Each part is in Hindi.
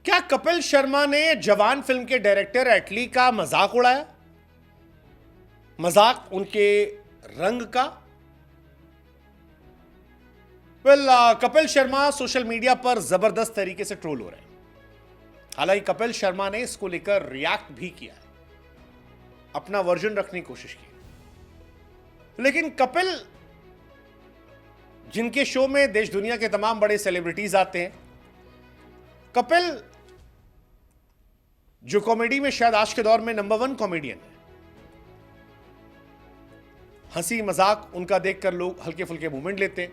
क्या कपिल शर्मा ने जवान फिल्म के डायरेक्टर एटली का मजाक उड़ाया? मजाक उनके रंग का? कपिल शर्मा सोशल मीडिया पर जबरदस्त तरीके से ट्रोल हो रहे हैं। हालांकि कपिल शर्मा ने इसको लेकर रिएक्ट भी किया है, अपना वर्जन रखने की कोशिश की। लेकिन कपिल, जिनके शो में देश दुनिया के तमाम बड़े सेलिब्रिटीज आते हैं, कपिल जो कॉमेडी में शायद आज के दौर में नंबर 1 कॉमेडियन है, हंसी मजाक उनका देखकर लोग हल्के फुल्के मूवमेंट लेते हैं।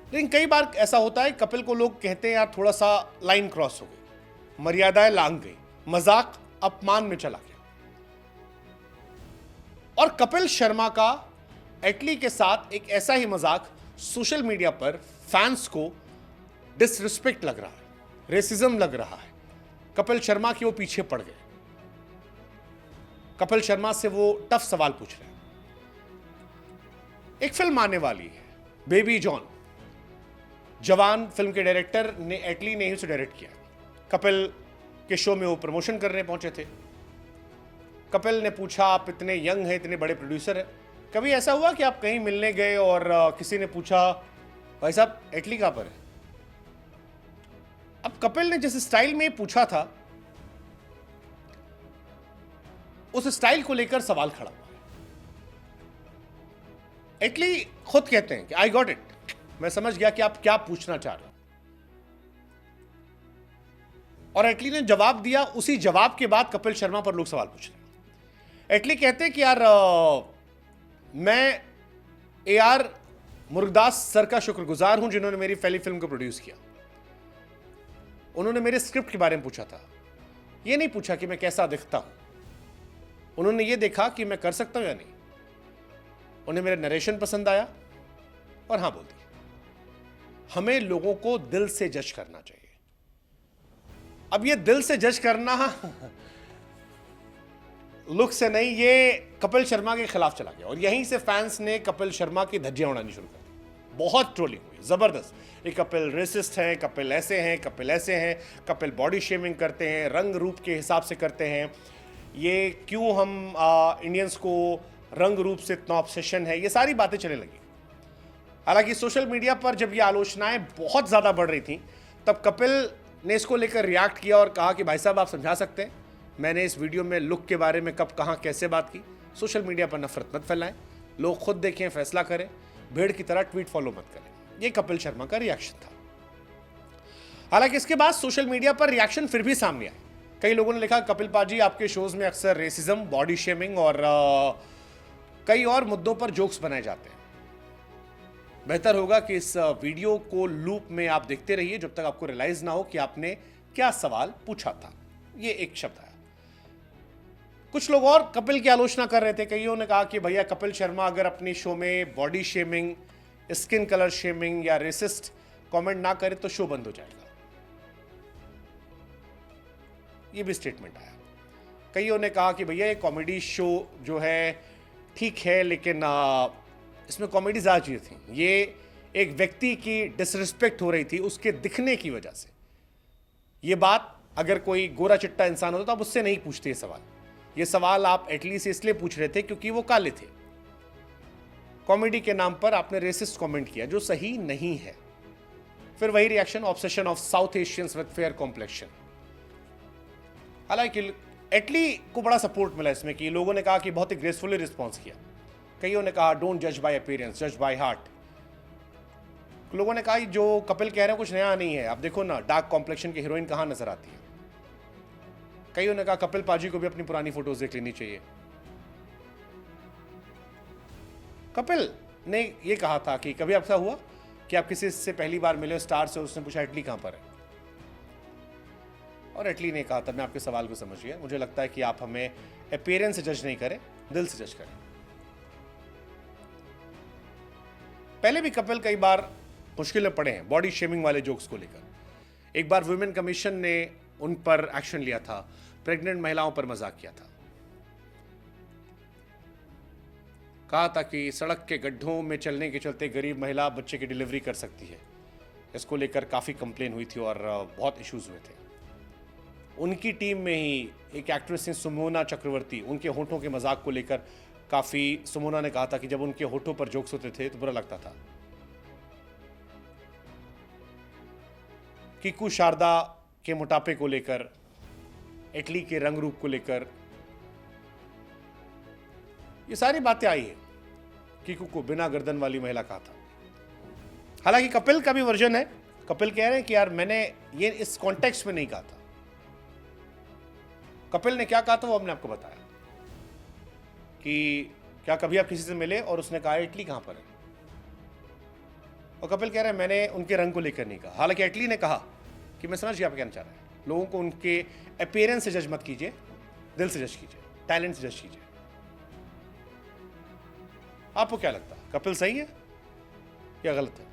लेकिन कई बार ऐसा होता है, कपिल को लोग कहते हैं यार थोड़ा सा लाइन क्रॉस हो गई, मर्यादाएं लांघ गई, मजाक अपमान में चला गया। और कपिल शर्मा का एटली के साथ एक ऐसा ही मजाक सोशल मीडिया पर फैंस को डिसरिस्पेक्ट लग रहा है, रेसिज्म लग रहा है। कपिल शर्मा के वो पीछे पड़ गए, कपिल शर्मा से वो टफ सवाल पूछ रहे हैं। एक फिल्म आने वाली है, बेबी जॉन। जवान फिल्म के डायरेक्टर ने एटली ने ही उसे डायरेक्ट किया। कपिल के शो में वो प्रमोशन करने पहुंचे थे। कपिल ने पूछा, आप इतने यंग हैं, इतने बड़े प्रोड्यूसर हैं, कभी ऐसा हुआ कि आप कहीं मिलने गए और किसी ने पूछा भाई साहब एटली कहां पर है? अब कपिल ने जिस स्टाइल में पूछा था, उस स्टाइल को लेकर सवाल खड़ा हुआ है। एटली खुद कहते हैं कि आई गॉट इट, मैं समझ गया कि आप क्या पूछना चाह रहे हो। और एटली ने जवाब दिया। उसी जवाब के बाद कपिल शर्मा पर लोग सवाल पूछ रहे हैं। एटली कहते हैं कि यार मैं AR मुरुगदास सर का शुक्रगुजार हूं, जिन्होंने मेरी पहली फिल्म को प्रोड्यूस किया। उन्होंने मेरे स्क्रिप्ट के बारे में पूछा था, ये नहीं पूछा कि मैं कैसा दिखता हूं। उन्होंने ये देखा कि मैं कर सकता हूं या नहीं। उन्हें मेरा नरेशन पसंद आया और हां बोल दी। हमें लोगों को दिल से जज करना चाहिए। अब ये दिल से जज करना लुक से नहीं, ये कपिल शर्मा के खिलाफ चला गया और यहीं से फैंस ने कपिल शर्मा की धज्जियां उड़ानी शुरू कर दी। बहुत ट्रोलिंग हुई जबरदस्त। ये कपिल रेसिस्ट हैं, कपिल ऐसे हैं, कपिल ऐसे हैं, कपिल बॉडी शेमिंग करते हैं, रंग रूप के हिसाब से करते हैं, ये क्यों हम इंडियंस को रंग रूप से इतना ऑब्सेशन है, ये सारी बातें चलने लगी। हालांकि सोशल मीडिया पर जब ये आलोचनाएं बहुत ज़्यादा बढ़ रही थी, तब कपिल ने इसको लेकर रिएक्ट किया और कहा कि भाई साहब आप समझा सकते हैं, मैंने इस वीडियो में लुक के बारे में कब कहाँ कैसे बात की। सोशल मीडिया पर नफरत मत फैलाएं, लोग खुद देखें, फैसला करें, भीड़ की तरह ट्वीट फॉलो मत करें। ये कपिल शर्मा का रिएक्शन था। हालांकि इसके बाद सोशल मीडिया पर रिएक्शन फिर भी सामने आए। कई लोगों ने लिखा, कपिल पाजी आपके शोज में अक्सर रेसिज्म, बॉडी शेमिंग और कई और मुद्दों पर जोक्स बनाए जाते हैं। बेहतर होगा कि इस वीडियो को लूप में आप देखते रहिए जब तक आपको रियलाइज ना हो कि आपने क्या सवाल पूछा था। ये एक शब्द आया। कुछ लोग और कपिल की आलोचना कर रहे थे। कईयों ने कहा कि भैया कपिल शर्मा अगर अपनी शो में body shaming, skin colour shaming या रेसिस्ट कमेंट ना करे तो शो बंद हो जाएगा। ये भी स्टेटमेंट आया। कईयों ने कहा कि भैया ये कॉमेडी शो जो है ठीक है, लेकिन इसमें कॉमेडी ज़्यादा चीज़ें थी। ये एक व्यक्ति की डिसरिस्पेक्ट हो रही थी उसके दिखने की वजह से। ये बात अगर कोई गोरा चिट्टा इंसान होता तो आप उससे नहीं पूछते ये सवाल। ये सवाल आप एटली से इसलिए पूछ रहे थे क्योंकि वो काले थे। कॉमेडी के नाम पर आपने रेसिस्ट कमेंट किया जो सही नहीं है। फिर वही reaction, obsession of south Asians with fair complexion. हालांकि एटली को बड़ा सपोर्ट मिला इसमें कि लोगों ने कहा कि बहुत ही ग्रेसफुली रिस्पॉन्स किया। कईयों ने कहा डोंट जज बाय अपीयरेंस, जज बाय हार्ट। लोगों ने कहा जो कपिल कह रहे हैं कुछ नया नहीं है, आप देखो ना डार्क कॉम्प्लेक्शन की हीरोइन कहां नजर आती है। कईयों ने कहा कपिल पाजी को भी अपनी पुरानी फोटोज देख लेनी चाहिए। कपिल ने यह कहा था कि कभी ऐसा हुआ कि आप किसी से पहली बार मिले स्टार से, उसने पूछा एटली कहां पर है, और एटली ने कहा था मैं आपके सवाल को समझ गया, मुझे लगता है कि आप हमें अपीयरेंस से जज नहीं करें, दिल से जज करें। पहले भी कपिल कई बार मुश्किल में पड़े हैं बॉडी शेमिंग वाले जोक्स को लेकर। एक बार वुमेन कमीशन ने उन पर एक्शन लिया था, प्रेग्नेंट महिलाओं पर मजाक किया था। कहा था कि सड़क के गड्ढों में चलने के चलते गरीब महिला बच्चे की डिलीवरी कर सकती है। इसको लेकर काफ़ी कंप्लेन हुई थी और बहुत इश्यूज हुए थे। उनकी टीम में ही एक एक्ट्रेस थी सुमोना चक्रवर्ती, उनके होठों के मजाक को लेकर काफ़ी सुमोना ने कहा था कि जब उनके होठों पर जोक्स होते थे तो बुरा लगता था। कीकू शारदा के मोटापे को लेकर, इटली के रंग रूप को लेकर, ये सारी बातें आई है। कीकू को बिना गर्दन वाली महिला कहा था। हालांकि कपिल का भी वर्जन है। कपिल कह रहे हैं कि यार मैंने ये इस कॉन्टेक्स्ट में नहीं कहा था। कपिल ने क्या कहा था वो हमने आपको बताया कि क्या कभी आप किसी से मिले और उसने कहा इटली कहां पर है, और कपिल कह रहे हैं मैंने उनके रंग को लेकर नहीं कहा। हालांकि इटली ने कहा कि मैं समझ गया आप कहना चाह रहे हैं, लोगों को उनके अपीयरेंस से जज मत कीजिए, दिल से जज कीजिए, टैलेंट से जज कीजिए। आपको क्या लगता है, कपिल सही है या गलत है?